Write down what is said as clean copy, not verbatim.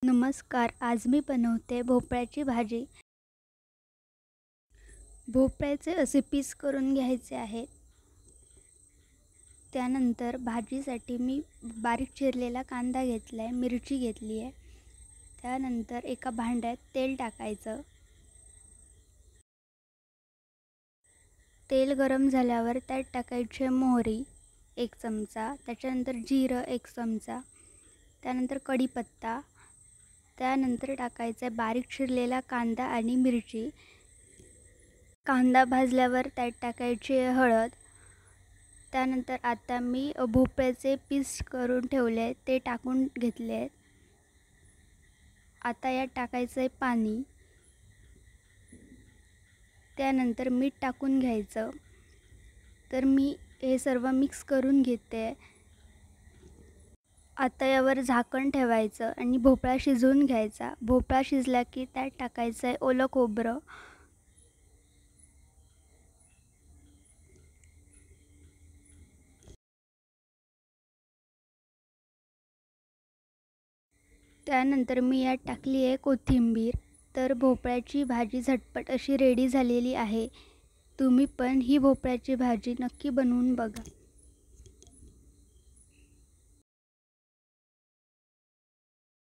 नमस्कार. आज मी बनवते भोपळ्याची भाजी. भोपळ्याचे असे पीस करून घ्यायचे आहेत. त्यानंतर भाजीसाठी मी बारीक चिरलेला कांदा घेतला आहे, मिरची घेतली आहे. त्यानंतर एका भांड्यात तेल टाकायचं. तेल गरम झाल्यावर त्यात टाकायचे मोहरी 1 चमचा, त्याच्यानंतर जिरं 1 चमचा, त्यानंतर कढीपत्ता, त्यानंतर टाकायचा आहे बारीक चिरलेला कांदा आणि मिरची. कांदा भाजल्यावर त्यात टाकायची हळद. त्यानंतर आता मी भोपळ्याचे पीस करून ठेवले आहेत ते टाकून घेतले आहेत. आता यात टाकायचं आहे पाणी. त्यानंतर मीठ टाकून घ्यायचं. तर मी हे सर्व मिक्स करून घेते. आता यावर झाकण ठेवायचं आणि भोपळा शिजवून घ्यायचा. भोपळा शिजला की त्यात टाकायचं आहे ओलं खोबरं. त्यानंतर मी यात टाकली आहे कोथिंबीर. तर भोपळ्याची भाजी झटपट अशी रेडी झालेली आहे. तुम्ही पण ही भोपळ्याची भाजी नक्की बनवून बघा.